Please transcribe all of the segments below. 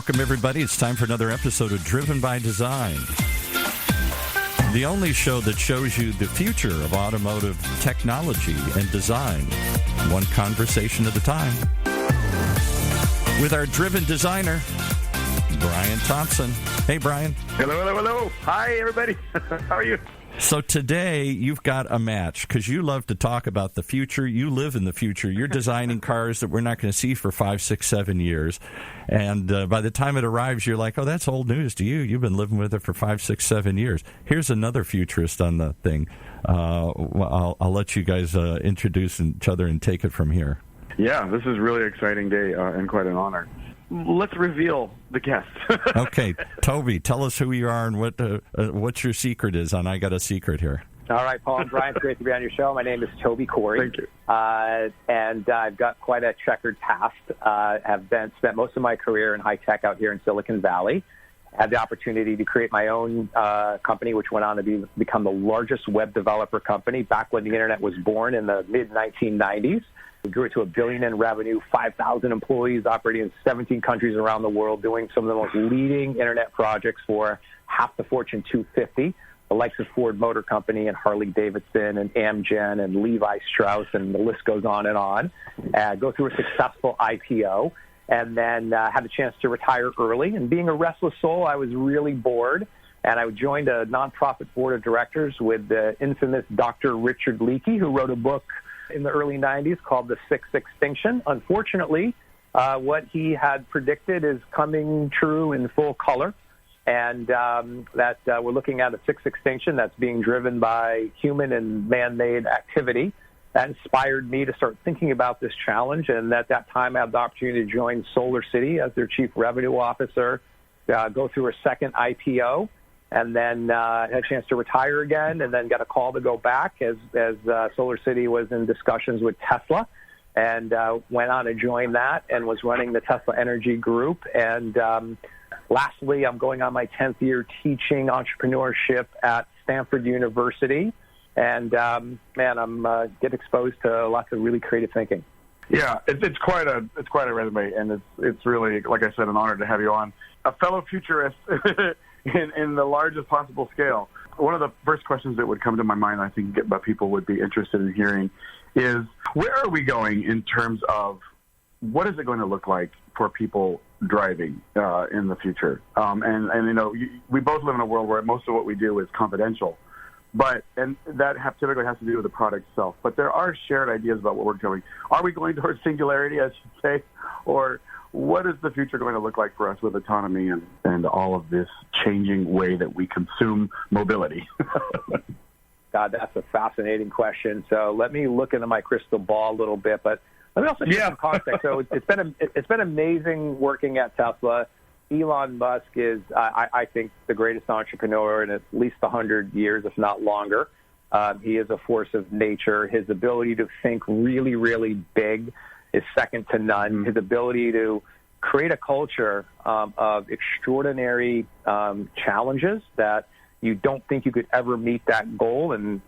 Welcome, everybody. It's time for another episode of Driven by Design, the only show that shows you the future of automotive technology and design, one conversation at a time, with our driven designer, Bryan Thompson. Hey, Bryan. Hello, hello, hello. Hi, everybody. How are you? So today you've got a match because you love to talk about the future. You live in the future. You're designing cars that we're not going to see for 5, 6, 7 years. And by the time it arrives, you're like, oh, that's old news to you. You've been living with it for 5, 6, 7 years. Here's another futurist on the thing. I'll let you guys introduce each other and take it from here. Yeah, this is a really exciting day and quite an honor. Let's reveal the guest. Okay, Toby, tell us who you are and what your secret is on I Got a Secret here. All right, Paul and Bryan, it's great to be on your show. My name is Toby Corey. Thank you. And I've got quite a checkered past. Have spent most of my career in high tech out here in Silicon Valley. Had the opportunity to create my own company, which went on to become the largest web developer company back when the internet was born in the mid-1990s. We grew it to $1 billion in revenue, 5,000 employees operating in 17 countries around the world, doing some of the most leading internet projects for half the Fortune 250, the likes of Ford Motor Company and Harley Davidson and Amgen and Levi Strauss, and the list goes on and on. Go through a successful IPO, and then had the chance to retire early. And being a restless soul, I was really bored. And I joined a nonprofit board of directors with the infamous Dr. Richard Leakey, who wrote a book in the early 90s called The Sixth Extinction. Unfortunately, what he had predicted is coming true in full color, and that we're looking at a sixth extinction that's being driven by human and man-made activity. That inspired me to start thinking about this challenge, and at that time I had the opportunity to join Solar City as their chief revenue officer, go through a second IPO, and then had a chance to retire again, and then got a call to go back as Solar City was in discussions with Tesla, and went on to join that and was running the Tesla Energy Group. And lastly, I'm going on my 10th year teaching entrepreneurship at Stanford University. And, I'm get exposed to lots of really creative thinking. Yeah, it's quite a resume, and it's really, like I said, an honor to have you on. A fellow futurist in the largest possible scale. One of the first questions that would come to my mind, I think, that people would be interested in hearing is, where are we going in terms of what is it going to look like for people driving in the future? And you know, we both live in a world where most of what we do is confidential, and that typically has to do with the product itself. But there are shared ideas about what we're doing. Are we going towards singularity, I should say, or what is the future going to look like for us with autonomy and all of this changing way that we consume mobility? God, that's a fascinating question. So let me look into my crystal ball a little bit, but let me also give some context. So it's been amazing working at Tesla. Elon Musk is, I think, the greatest entrepreneur in at least 100 years, if not longer. He is a force of nature. His ability to think really, really big is second to none. His ability to create a culture of extraordinary challenges that you don't think you could ever meet that goal, and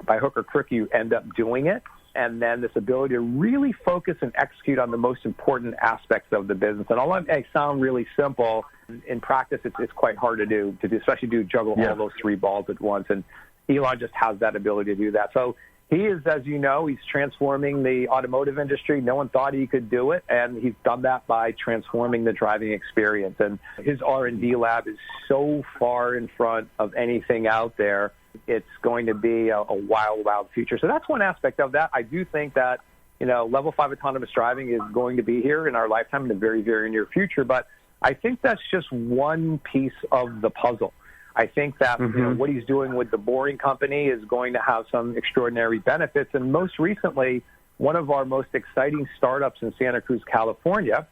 by hook or crook you end up doing it. And then this ability to really focus and execute on the most important aspects of the business. And although it sound really simple, in practice it's quite hard to do, especially juggle all those three balls at once. And Elon just has that ability to do that. So he is, as you know, he's transforming the automotive industry. No one thought he could do it, and he's done that by transforming the driving experience. And his R&D lab is so far in front of anything out there. It's going to be a wild, wild future. So that's one aspect of that. I do think that, level 5 autonomous driving is going to be here in our lifetime in the very, very near future. But I think that's just one piece of the puzzle. I think that what he's doing with the Boring Company is going to have some extraordinary benefits. And most recently, one of our most exciting startups in Santa Cruz, California,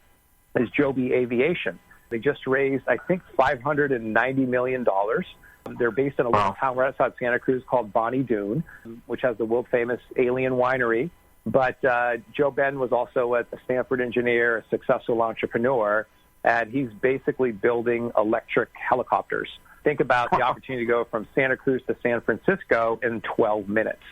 is Joby Aviation. They just raised, I think, $590 million. They're based in a little town right outside Santa Cruz called Bonnie Doon, which has the world-famous Alien Winery. But Joe Ben was also a Stanford engineer, a successful entrepreneur, and he's basically building electric helicopters. Think about the opportunity to go from Santa Cruz to San Francisco in 12 minutes.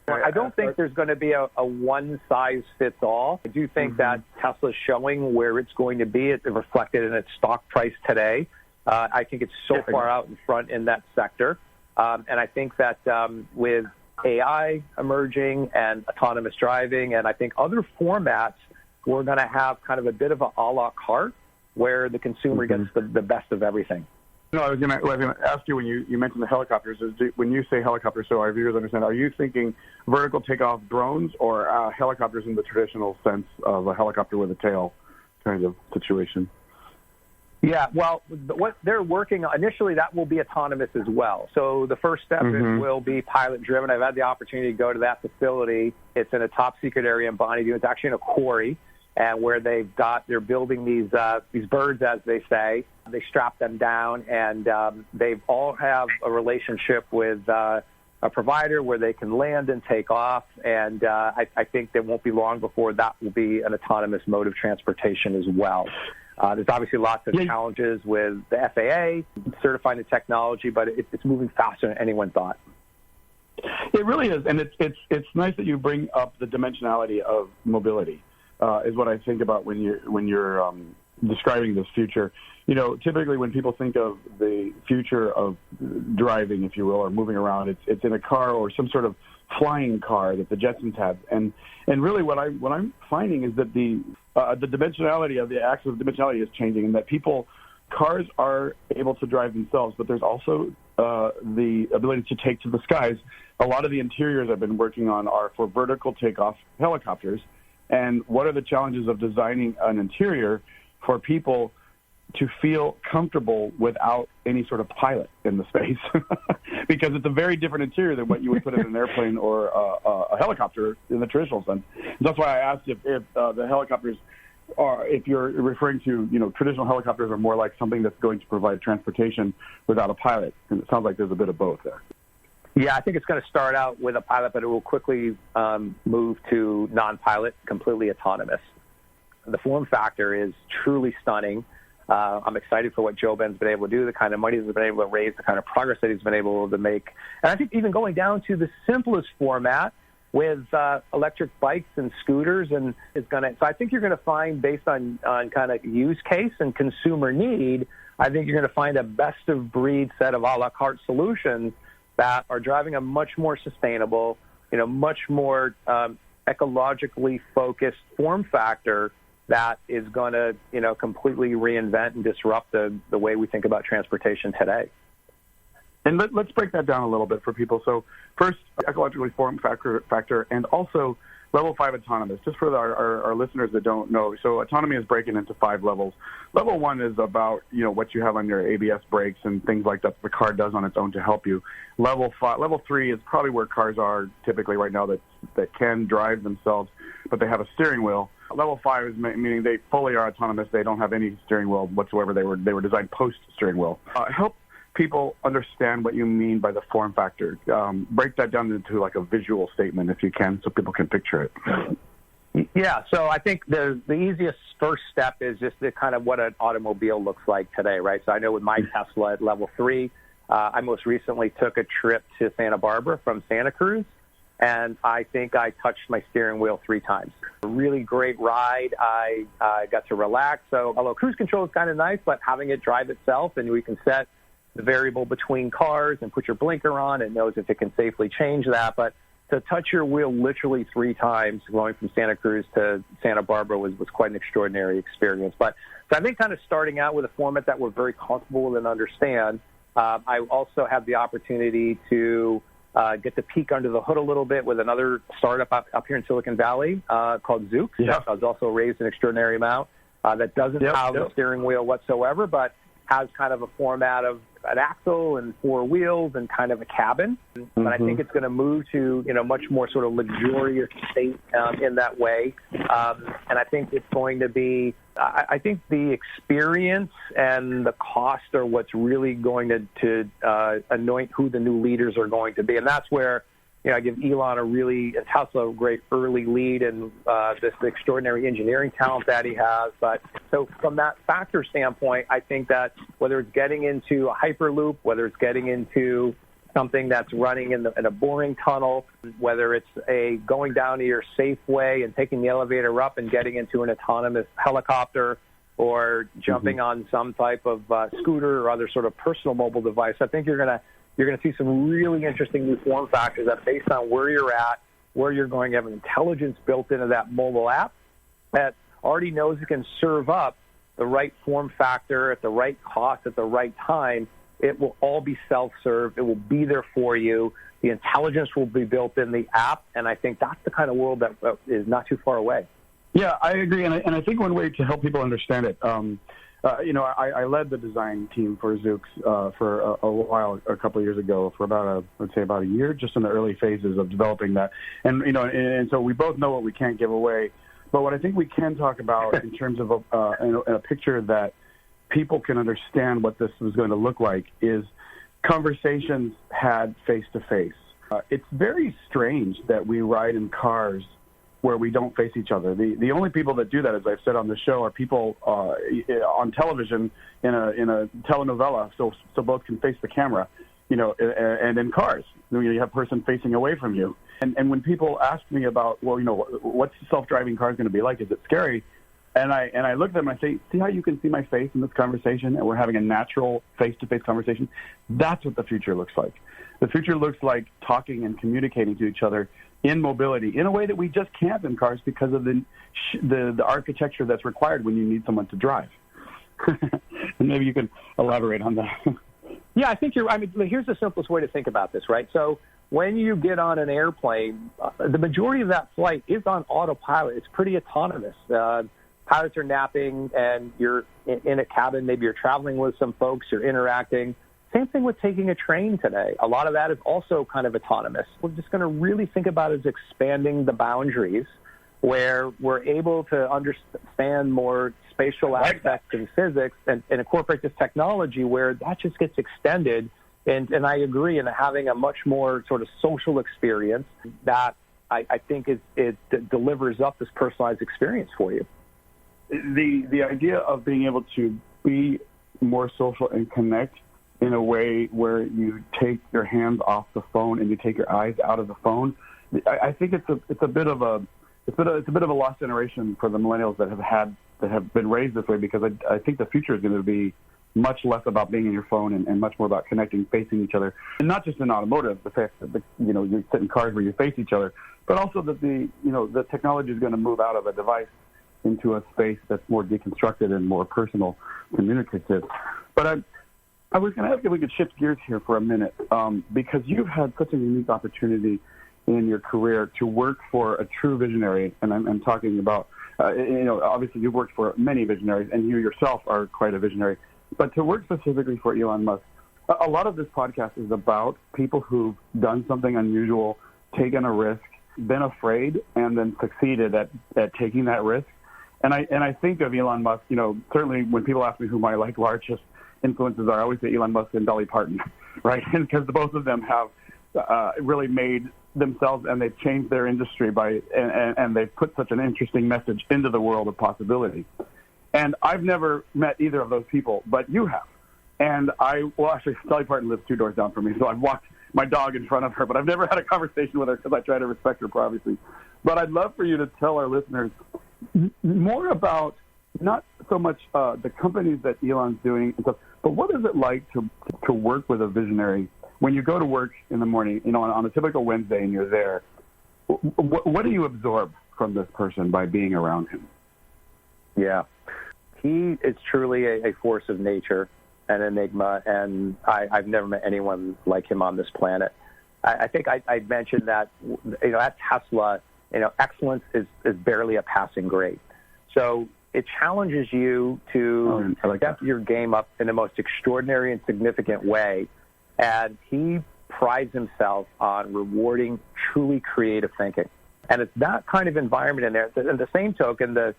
I don't think there's going to be a one-size-fits-all. I do think that Tesla's showing where it's going to be. It's reflected in its stock price today. I think it's so far out in front in that sector. And I think that with AI emerging and autonomous driving and I think other formats, we're going to have kind of a bit of a la carte where the consumer gets the best of everything. No, I was going to ask you when you mentioned the helicopters. When you say helicopters, so our viewers understand, are you thinking vertical takeoff drones or helicopters in the traditional sense of a helicopter with a tail kind of situation? Yeah, well, what they're working on, initially that will be autonomous as well. So the first step will be pilot-driven. I've had the opportunity to go to that facility. It's in a top-secret area in Bonneville. It's actually in a quarry, and where they're building these birds, as they say. They strap them down, and they all have a relationship with a provider where they can land and take off. And I think it won't be long before that will be an autonomous mode of transportation as well. There's obviously lots of challenges with the FAA certifying the technology, but it's moving faster than anyone thought. It really is, and it's nice that you bring up the dimensionality of mobility. Is what I think about when you're describing this future. You know, typically when people think of the future of driving, if you will, or moving around, it's in a car or some sort of flying car that the Jetsons had. And really what I'm finding is that the dimensionality of the axis of dimensionality is changing, and that cars are able to drive themselves, but there's also the ability to take to the skies. A lot of the interiors I've been working on are for vertical takeoff helicopters. And what are the challenges of designing an interior for people to feel comfortable without any sort of pilot in the space? Because it's a very different interior than what you would put in an airplane or a helicopter in the traditional sense. And that's why I asked if the helicopters are, if you're referring to, traditional helicopters are more like something that's going to provide transportation without a pilot. And it sounds like there's a bit of both there. Yeah, I think it's going to start out with a pilot, but it will quickly move to non-pilot, completely autonomous. The form factor is truly stunning. I'm excited for what Joe Ben's been able to do, the kind of money he's been able to raise, the kind of progress that he's been able to make. And I think even going down to the simplest format with electric bikes and scooters, and so I think you're going to find, based on kind of use case and consumer need, I think you're going to find a best-of-breed set of a la carte solutions that are driving a much more sustainable, much more ecologically focused form factor that is going to, completely reinvent and disrupt the way we think about transportation today. And let's break that down a little bit for people. So first, ecologically form factor, and also level 5 autonomous. Just for our listeners that don't know, so autonomy is breaking into 5 levels. Level 1 is about, what you have on your ABS brakes and things like that the car does on its own to help you. Level 3 is probably where cars are typically right now that can drive themselves, but they have a steering wheel. Level 5 is meaning they fully are autonomous. They don't have any steering wheel whatsoever. They were designed post steering wheel. Help people understand what you mean by the form factor. Break that down into like a visual statement if you can, so people can picture it. Yeah, so I think the easiest first step is just the kind of what an automobile looks like today, right? So I know with my Tesla at level 3, I most recently took a trip to Santa Barbara from Santa Cruz, and I think I touched my steering wheel 3 times. A really great ride. I got to relax. So although cruise control is kind of nice, but having it drive itself, and we can set the variable between cars and put your blinker on, it knows if it can safely change that. But to touch your wheel literally 3 times going from Santa Cruz to Santa Barbara was quite an extraordinary experience. But so I think kind of starting out with a format that we're very comfortable with and understand. I also had the opportunity to get to peek under the hood a little bit with another startup up here in Silicon Valley called Zook. Yeah. I was also raised an extraordinary amount that doesn't have a steering wheel whatsoever, but has kind of a format of an axle and 4 wheels and kind of a cabin. But I think it's going to move to, much more sort of luxurious state in that way. And I think it's going to be, I think the experience and the cost are what's really going to anoint who the new leaders are going to be. And that's where, I give Elon and Tesla a great early lead and this extraordinary engineering talent that he has. But so from that factor standpoint, I think that whether it's getting into a Hyperloop, whether it's getting into something that's running in a boring tunnel, whether it's going down to your Safeway and taking the elevator up and getting into an autonomous helicopter, or jumping on some type of scooter or other sort of personal mobile device. I think you're gonna see some really interesting new form factors that, based on where you're at, where you're going, you have an intelligence built into that mobile app that already knows it can serve up the right form factor at the right cost at the right time. It will all be self-serve. It will be there for you. The intelligence will be built in the app, and I think that's the kind of world that is not too far away. Yeah, I agree, and I think one way to help people understand it, I led the design team for Zoox for a while, a couple of years ago, for about a year, just in the early phases of developing that. And so we both know what we can't give away, but what I think we can talk about in terms of a picture that people can understand what this is going to look like is conversations had face-to-face. It's very strange that we ride in cars where we don't face each other. The only people that do that, as I've said on the show, are people on television in a telenovela, so both can face the camera, and in cars. You have a person facing away from you. And when people ask me about, what's self-driving cars going to be like? Is it scary? And I look at them and I say, see how you can see my face in this conversation, and we're having a natural face-to-face conversation? That's what the future looks like. The future looks like talking and communicating to each other in mobility in a way that we just can't in cars because of the architecture that's required when you need someone to drive. And maybe you can elaborate on that. Yeah, I think here's the simplest way to think about this, right? So when you get on an airplane, the majority of that flight is on autopilot. It's pretty autonomous. Pilots are napping, and you're in a cabin. Maybe you're traveling with some folks. You're interacting. Same thing with taking a train today. A lot of that is also kind of autonomous. We're just going to really think about it as expanding the boundaries, where we're able to understand more spatial aspects and physics and incorporate this technology where that just gets extended. And I agree in having a much more sort of social experience that I think it delivers up this personalized experience for you. The idea of being able to be more social and connect in a way where you take your hands off the phone and you take your eyes out of the phone, I think it's a bit of a lost generation for the millennials that have been raised this way, because I think the future is going to be much less about being in your phone and much more about connecting, facing each other, and not just in automotive, the fact that you sit in cars where you face each other, but also that the technology is going to move out of a device into a space that's more deconstructed and more personal, communicative. But I was going to ask if we could shift gears here for a minute, because you've had such a unique opportunity in your career to work for a true visionary, and I'm talking about, obviously you've worked for many visionaries, and you yourself are quite a visionary, but to work specifically for Elon Musk, a lot of this podcast is about people who've done something unusual, taken a risk, been afraid, and then succeeded at taking that risk. And I think of Elon Musk, certainly when people ask me who my largest influences are, I always say Elon Musk and Dolly Parton, right? Because both of them have really made themselves, and they've changed their industry and they've put such an interesting message into the world of possibility. And I've never met either of those people, but you have. And actually, Dolly Parton lives 2 doors down from me, so I've walked my dog in front of her, but I've never had a conversation with her because I try to respect her privacy. But I'd love for you to tell our listeners more about not so much the companies that Elon's doing and stuff, but what is it like to work with a visionary when you go to work in the morning, on a typical Wednesday, and you're there? What do you absorb from this person by being around him? Yeah, he is truly a force of nature, an enigma, and I've never met anyone like him on this planet. I think I mentioned that at Tesla, excellence is barely a passing grade. So it challenges you to step your game up in the most extraordinary and significant way. And he prides himself on rewarding truly creative thinking. And it's that kind of environment in there. And the same token, the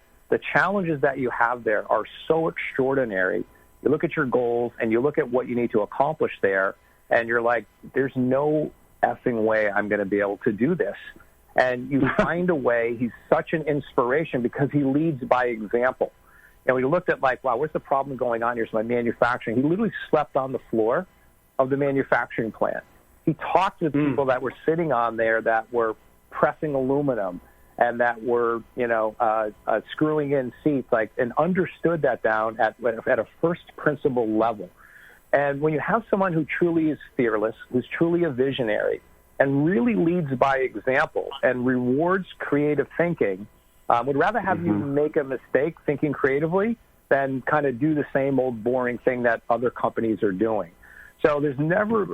challenges that you have there are so extraordinary. You look at your goals and you look at what you need to accomplish there, and you're like, there's no effing way I'm going to be able to do this. And you find a way. He's such an inspiration because he leads by example. And we looked at wow, what's the problem going on here? So my manufacturing. He literally slept on the floor of the manufacturing plant. He talked to people that were sitting on there that were pressing aluminum and that were, screwing in seats, and understood that down at a first principle level. And when you have someone who truly is fearless, who's truly a visionary, and really leads by example and rewards creative thinking, would rather have you make a mistake thinking creatively than kind of do the same old boring thing that other companies are doing. So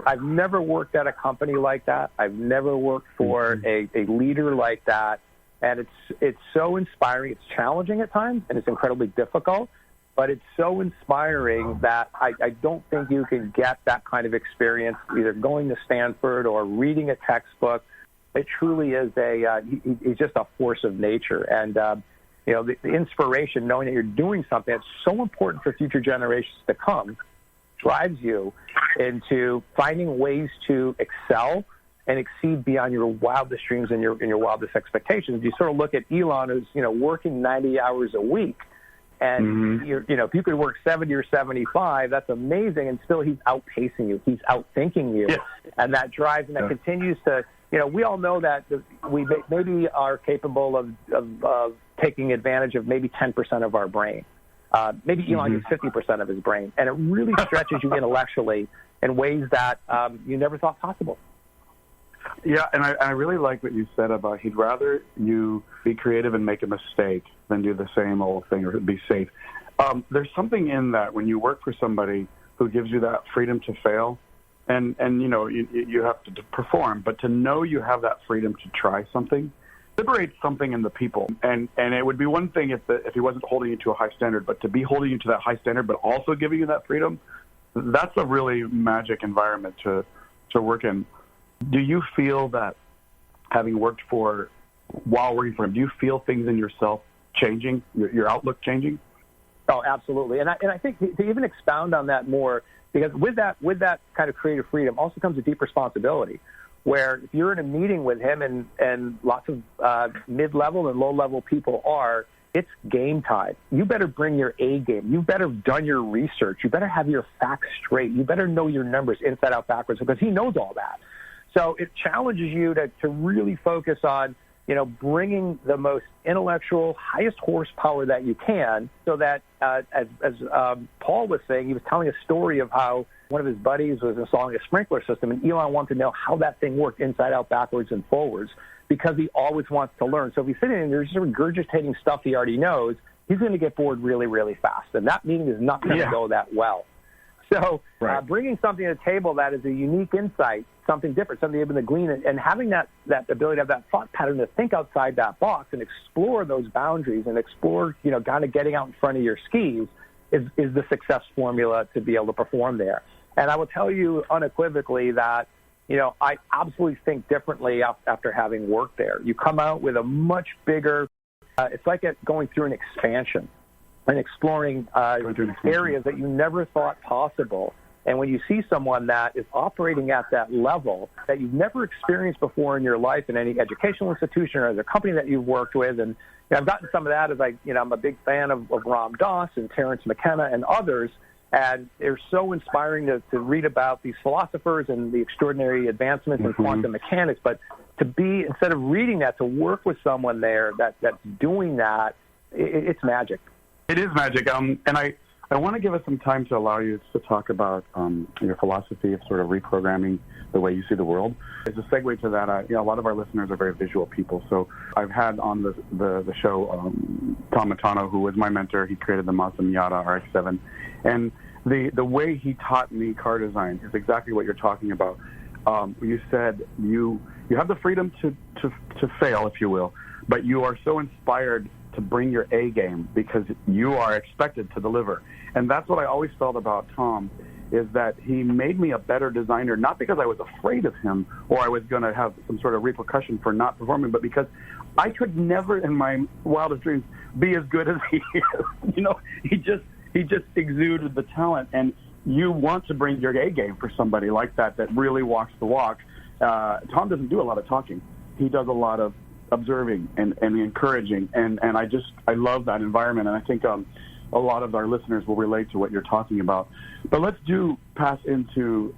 I've never worked at a company like that. I've never worked for a leader like that. And it's so inspiring. It's challenging at times, and it's incredibly difficult. But it's so inspiring that I don't think you can get that kind of experience either going to Stanford or reading a textbook. It truly is he's just a force of nature. And, the inspiration, knowing that you're doing something that's so important for future generations to come, drives you into finding ways to excel and exceed beyond your wildest dreams and your wildest expectations. You sort of look at Elon as, working 90 hours a week. And, if you could work 70 or 75, that's amazing. And still he's outpacing you. He's outthinking you. Yes. And that drives and that continues to, we all know that we maybe are capable of taking advantage of maybe 10% of our brain. Maybe Elon gets 50% of his brain. And it really stretches you intellectually in ways that you never thought possible. Yeah, and I really like what you said about he'd rather you be creative and make a mistake than do the same old thing or be safe. There's something in that when you work for somebody who gives you that freedom to fail, and you have to perform, but to know you have that freedom to try something liberates something in the people. And it would be one thing if he wasn't holding you to a high standard, but to be holding you to that high standard but also giving you that freedom, that's a really magic environment to work in. Do you feel that having worked while working for him, do you feel things in yourself changing, your outlook changing? Oh, absolutely. And I think to even expound on that more, because with that kind of creative freedom also comes a deep responsibility, where if you're in a meeting with him and lots of mid-level and low-level people it's game time. You better bring your A game. You better have done your research. You better have your facts straight. You better know your numbers inside out backwards, because he knows all that. So it challenges you to really focus on, bringing the most intellectual, highest horsepower that you can, so that, as Paul was saying, he was telling a story of how one of his buddies was installing a sprinkler system, and Elon wanted to know how that thing worked inside out, backwards, and forwards, because he always wants to learn. So if he's sitting in there just regurgitating stuff he already knows, he's going to get bored really, really fast, and that meeting is not going to go that well. So bringing something to the table that is a unique insight, something different, something able to glean, and having that ability to have that thought pattern to think outside that box and explore those boundaries and explore, kind of getting out in front of your skis is the success formula to be able to perform there. And I will tell you unequivocally that, I absolutely think differently after having worked there. You come out with a much bigger, it's like going through an expansion and exploring areas that you never thought possible. And when you see someone that is operating at that level that you've never experienced before in your life in any educational institution or as a company that you've worked with, and I've gotten some of that as I'm a big fan of Ram Dass and Terence McKenna and others, and they're so inspiring to read about these philosophers and the extraordinary advancements in quantum mechanics. But to be, instead of reading that, to work with someone there that's doing that, it's magic. It is magic. And I want to give us some time to allow you to talk about your philosophy of sort of reprogramming the way you see the world. As a segue to that, a lot of our listeners are very visual people. So I've had on the show Tom Matano, who was my mentor. He created the Mazda Miata RX-7. And the way he taught me car design is exactly what you're talking about. You said you have the freedom to fail, if you will, but you are so inspired to bring your A game because you are expected to deliver. And that's what I always felt about Tom, is that he made me a better designer, not because I was afraid of him or I was going to have some sort of repercussion for not performing, but because I could never in my wildest dreams be as good as he is. He just exuded the talent, and you want to bring your A game for somebody like that really walks the walk. Tom doesn't do a lot of talking. He does a lot of observing and encouraging, and I love that environment, and I think a lot of our listeners will relate to what you're talking about. But let's pass into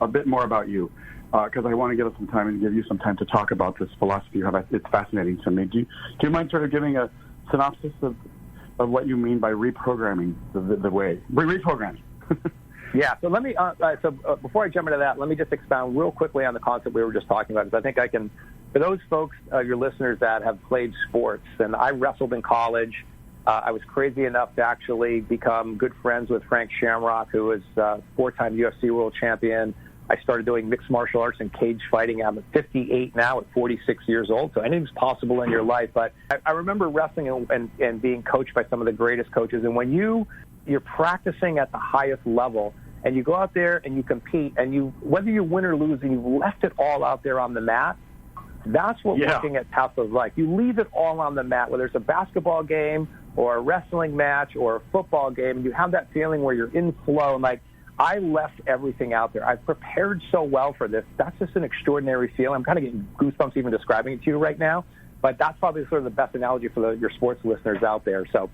a bit more about you, because I want to give us some time and give you some time to talk about this philosophy. It's fascinating to me. Do you mind sort of giving a synopsis of what you mean by reprogramming the way? Reprogramming. Yeah, so let me, before I jump into that, let me just expound real quickly on the concept we were just talking about, because I think I can, for those folks, your listeners that have played sports, and I wrestled in college. I was crazy enough to actually become good friends with Frank Shamrock, who was a 4-time UFC world champion. I started doing mixed martial arts and cage fighting. I'm 58 now at 46 years old, so anything's possible in your life. But I remember wrestling and being coached by some of the greatest coaches, and when you're practicing at the highest level, and you go out there and you compete, and whether you win or lose, and you've left it all out there on the mat, that's what working at Tesla's like. You leave it all on the mat, whether it's a basketball game or a wrestling match or a football game, and you have that feeling where you're in flow, and like, I left everything out there. I've prepared so well for this. That's just an extraordinary feeling. I'm kind of getting goosebumps even describing it to you right now, but that's probably sort of the best analogy for your sports listeners out there. So,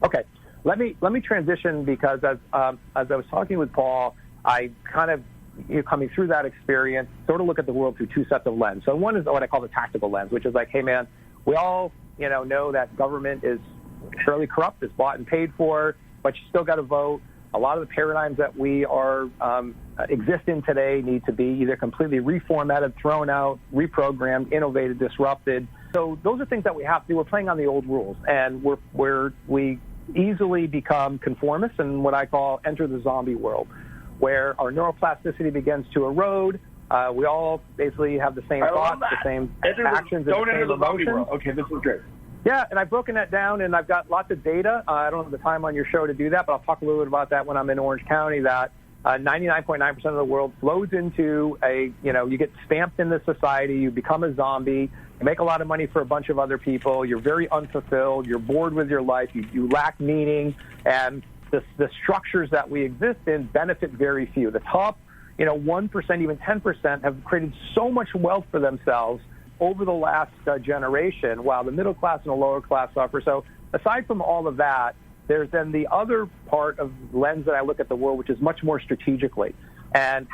okay. Let me transition, because as I was talking with Paul, I kind of, coming through that experience, sort of look at the world through two sets of lens. So one is what I call the tactical lens, which is like, hey man, we all know that government is fairly corrupt, it's bought and paid for, but you still got to vote. A lot of the paradigms that we are exist in today need to be either completely reformatted, thrown out, reprogrammed, innovated, disrupted. So those are things that we have to do. We're playing on the old rules, and we easily become conformists and what I call enter the zombie world, where our neuroplasticity begins to erode. We all basically have the same thoughts, the same actions, and the same emotions. Okay, this is great. Yeah, and I've broken that down, and I've got lots of data. I don't have the time on your show to do that, but I'll talk a little bit about that when I'm in Orange County, that 99.9% of the world flows into you get stamped in this society, you become a zombie, you make a lot of money for a bunch of other people, you're very unfulfilled, you're bored with your life, you lack meaning, and the structures that we exist in benefit very few. The top, 1%, even 10% have created so much wealth for themselves over the last generation, while the middle class and the lower class suffer. So aside from all of that, there's then the other part of the lens that I look at the world, which is much more strategically. And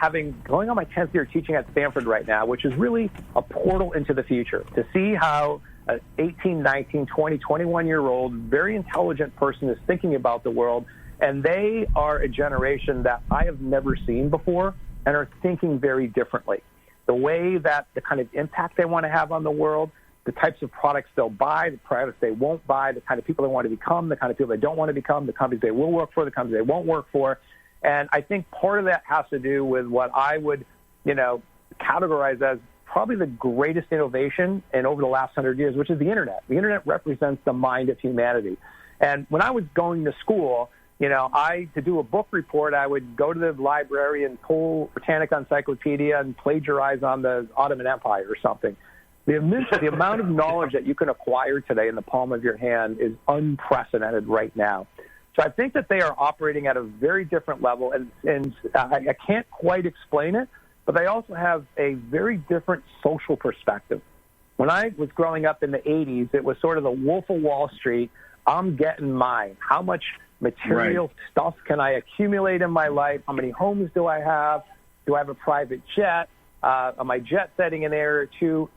going on my 10th year teaching at Stanford right now, which is really a portal into the future, to see how an 18, 19, 20, 21-year-old, very intelligent person is thinking about the world, and they are a generation that I have never seen before and are thinking very differently. The way that the kind of impact they want to have on the world, the types of products they'll buy, the products they won't buy, the kind of people they want to become, the kind of people they don't want to become, the companies they will work for, the companies they won't work for. And I think part of that has to do with what I would, categorize as probably the greatest innovation in over the last 100 years, which is the Internet. The Internet represents the mind of humanity. And when I was going to school, to do a book report, I would go to the library and pull Britannica Encyclopedia and plagiarize on the Ottoman Empire or something. The amount of knowledge that you can acquire today in the palm of your hand is unprecedented right now. So I think that they are operating at a very different level, and I can't quite explain it, but they also have a very different social perspective. When I was growing up in the 80s, it was sort of the Wolf of Wall Street, I'm getting mine. How much material stuff can I accumulate in my life? How many homes do I have? Do I have a private jet? Am I jet setting an air or two?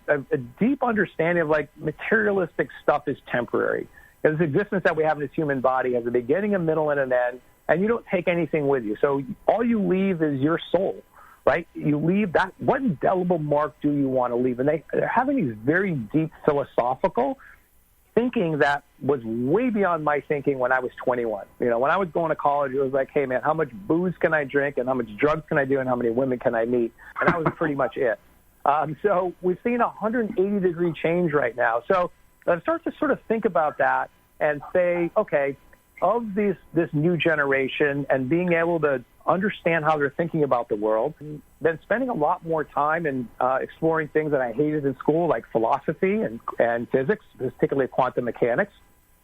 A deep understanding of materialistic stuff is temporary. This existence that we have in this human body has a beginning, a middle, and an end, and you don't take anything with you. So all you leave is your soul, right? You leave that. What indelible mark do you want to leave? And they're having these very deep philosophical thinking that was way beyond my thinking when I was 21. When I was going to college, it was like, hey, man, how much booze can I drink and how much drugs can I do and how many women can I meet? And that was pretty much it. So we've seen a 180-degree change right now. So I start to sort of think about that and say, okay, of this new generation and being able to understand how they're thinking about the world, then spending a lot more time in exploring things that I hated in school, like philosophy and physics, particularly quantum mechanics,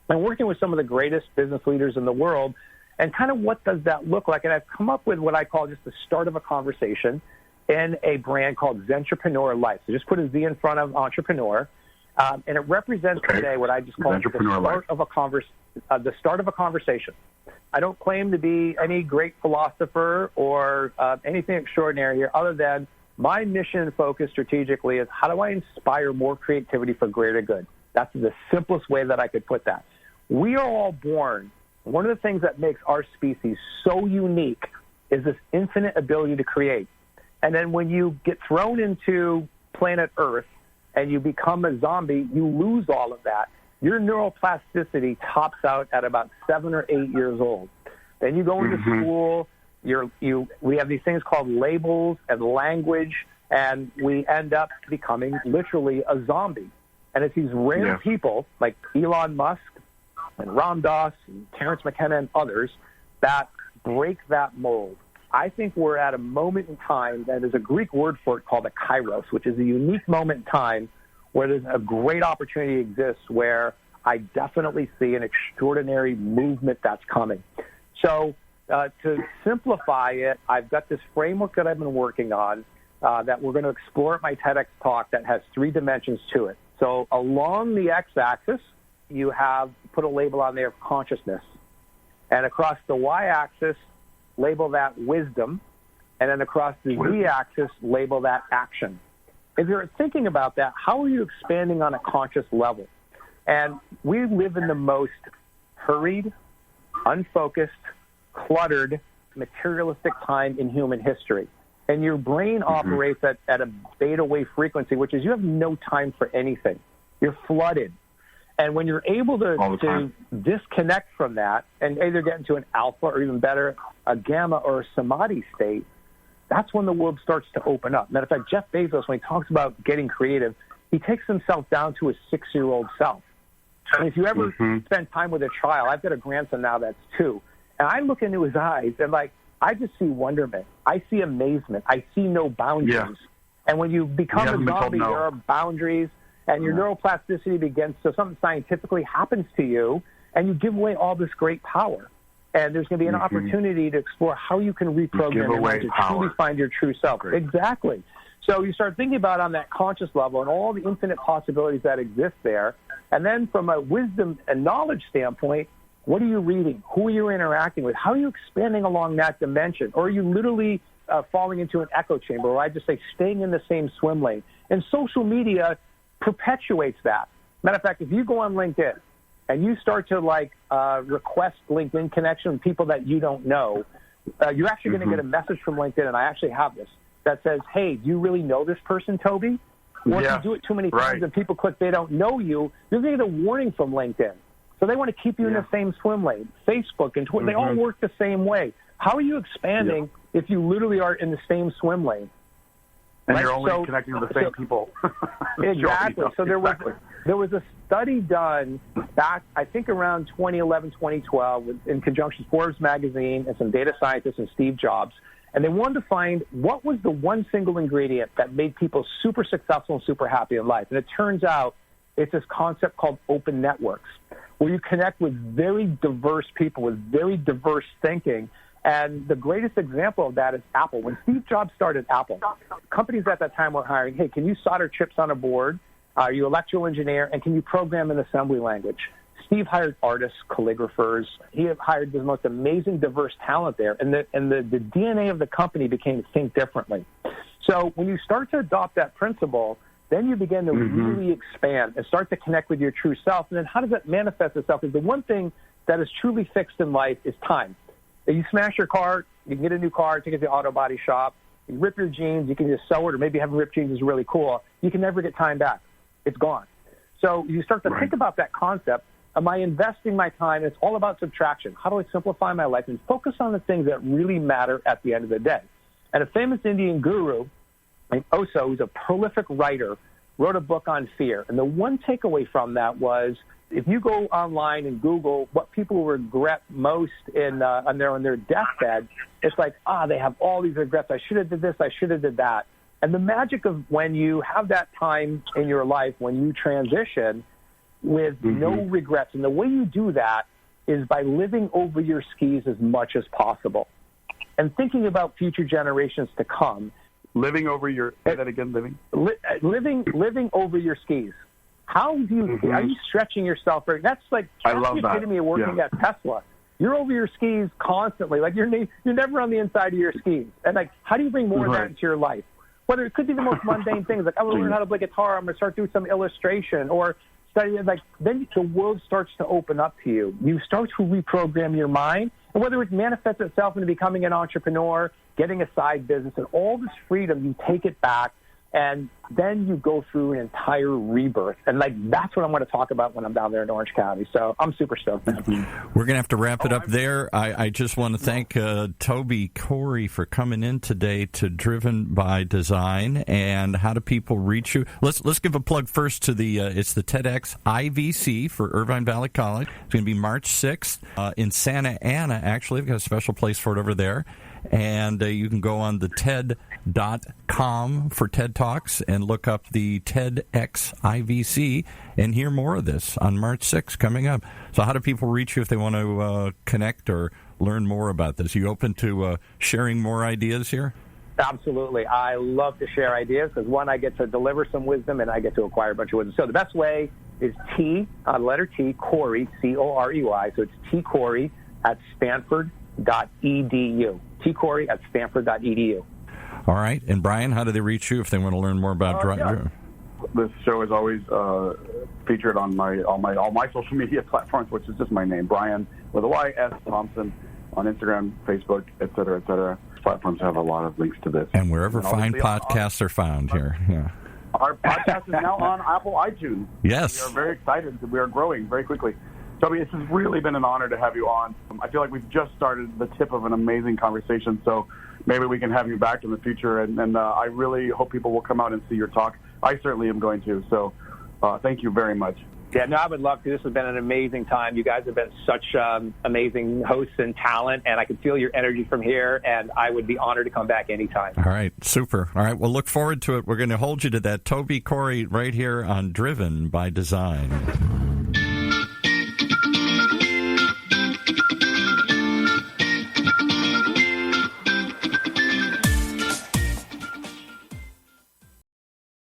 and working with some of the greatest business leaders in the world, and kind of what does that look like? And I've come up with what I call just the start of a conversation in a brand called Zentrepreneur Life. So just put a Z in front of entrepreneur, and it represents today what I just call the start of a conversation. I don't claim to be any great philosopher or anything extraordinary here, other than my mission and focus strategically is how do I inspire more creativity for greater good? That's the simplest way that I could put that. We are all born. One of the things that makes our species so unique is this infinite ability to create. And then when you get thrown into planet Earth and you become a zombie, you lose all of that. Your neuroplasticity tops out at about 7 or 8 years old. Then you go into school. We have these things called labels and language, and we end up becoming literally a zombie. And it's these rare people like Elon Musk and Ram Dass and Terrence McKenna and others that break that mold. I think we're at a moment in time, and there's a Greek word for it called a kairos, which is a unique moment in time where there's a great opportunity exists where I definitely see an extraordinary movement that's coming. So to simplify it, I've got this framework that I've been working on that we're going to explore at my TEDx talk that has 3 dimensions to it. So along the x-axis, you have put a label on there of consciousness. And across the y-axis, label that wisdom. And then across the z-axis, label that action. If you're thinking about that, how are you expanding on a conscious level? And we live in the most hurried, unfocused, cluttered, materialistic time in human history. And your brain operates at a beta wave frequency, which is you have no time for anything. You're flooded. And when you're able to disconnect from that and either get into an alpha or even better, a gamma or a samadhi state, that's when the world starts to open up. Matter of fact, Jeff Bezos, when he talks about getting creative, he takes himself down to his 6-year-old self. And if you ever spend time with a child, I've got a grandson now that's 2, and I look into his eyes and I just see wonderment. I see amazement. I see no boundaries. Yeah. And when you become a zombie, there are boundaries, and your neuroplasticity begins. So something scientifically happens to you, and you give away all this great power. And there's going to be an opportunity to explore how you can reprogram your mind to truly find your true self. Great. Exactly. So you start thinking about on that conscious level and all the infinite possibilities that exist there. And then from a wisdom and knowledge standpoint, what are you reading? Who are you interacting with? How are you expanding along that dimension? Or are you literally falling into an echo chamber, or I just say staying in the same swim lane? And social media perpetuates that. Matter of fact, if you go on LinkedIn and you start to request LinkedIn connection with people that you don't know, you're actually going to get a message from LinkedIn, and I actually have this, that says, hey, do you really know this person, Toby? Or if you do it too many times and people click they don't know you, you're going to get a warning from LinkedIn. So they want to keep you in the same swim lane. Facebook and Twitter, they all work the same way. How are you expanding if you literally are in the same swim lane? And you're only connecting with the same people. Exactly. So there was a study done back, I think, around 2011, 2012, in conjunction with Forbes magazine and some data scientists and Steve Jobs. And they wanted to find what was the one single ingredient that made people super successful and super happy in life. And it turns out it's this concept called open networks, where you connect with very diverse people with very diverse thinking. And the greatest example of that is Apple. When Steve Jobs started Apple, companies at that time were hiring, hey, can you solder chips on a board? Are you an electrical engineer? And can you program an assembly language? Steve hired artists, calligraphers. He hired the most amazing, diverse talent there. And the DNA of the company became think differently. So when you start to adopt that principle, then you begin to really expand and start to connect with your true self. And then how does that manifest itself? Is the one thing that is truly fixed in life is time. If you smash your car, you can get a new car, take it to the auto body shop. You rip your jeans, you can just sew it, or maybe having ripped jeans is really cool. You can never get time back. It's gone. So you start to think about that concept. Am I investing my time? It's all about subtraction. How do I simplify my life and focus on the things that really matter at the end of the day? And a famous Indian guru named Osho, who's a prolific writer, wrote a book on fear. And the one takeaway from that was, if you go online and Google what people regret most on their deathbed, it's like, they have all these regrets. I should have did this. I should have did that. And the magic of when you have that time in your life, when you transition with no regrets, and the way you do that is by living over your skis as much as possible and thinking about future generations to come. Living over your, say that again, living over your skis. How do you, are you stretching yourself? That's like, I love the that. epitome of working at Tesla. you're over your skis constantly. Like you're never on the inside of your skis. And like, how do you bring more of that into your life? Whether it could be the most mundane things, like I want to learn how to play guitar, I'm going to start doing some illustration or study. Like then the world starts to open up to you. You start to reprogram your mind, and whether it manifests itself into becoming an entrepreneur, getting a side business, and all this freedom, you take it back. And then you go through an entire rebirth. And, like, that's what I'm going to talk about when I'm down there in Orange County. So I'm super stoked, man. We're going to have to wrap it up there. I just want to thank Toby Corey for coming in today to Driven by Design. And how do people reach you? Let's give a plug first to it's the TEDx IVC for Irvine Valley College. It's going to be March 6th in Santa Ana, actually. We've got a special place for it over there. And you can go on the TED.com for TED Talks and look up the TEDx IVC and hear more of this on March 6th coming up. So how do people reach you if they want to connect or learn more about this? Are you open to sharing more ideas here? Absolutely. I love to share ideas because, one, I get to deliver some wisdom and I get to acquire a bunch of wisdom. So the best way is letter T, Corey, C-O-R-E-Y. So it's T. Corey at Stanford.edu. tcorey@stanford.edu. All right. And Bryan, how do they reach you if they want to learn more about Driven? This show is always featured on all my social media platforms, which is just my name, Bryan with a Y, S. Thompson, on Instagram, Facebook, et cetera, et cetera. Platforms have a lot of links to this. And wherever fine podcasts are found here. Yeah. Our podcast is now on Apple iTunes. Yes. We are very excited. We are growing very quickly. Toby, this has really been an honor to have you on. I feel like we've just started the tip of an amazing conversation, so maybe we can have you back in the future, and I really hope people will come out and see your talk. I certainly am going to, so thank you very much. Yeah, no, I would love to. This has been an amazing time. You guys have been such amazing hosts and talent, and I can feel your energy from here, and I would be honored to come back anytime. All right, super. All right, well, look forward to it. We're going to hold you to that. Toby Corey right here on Driven by Design.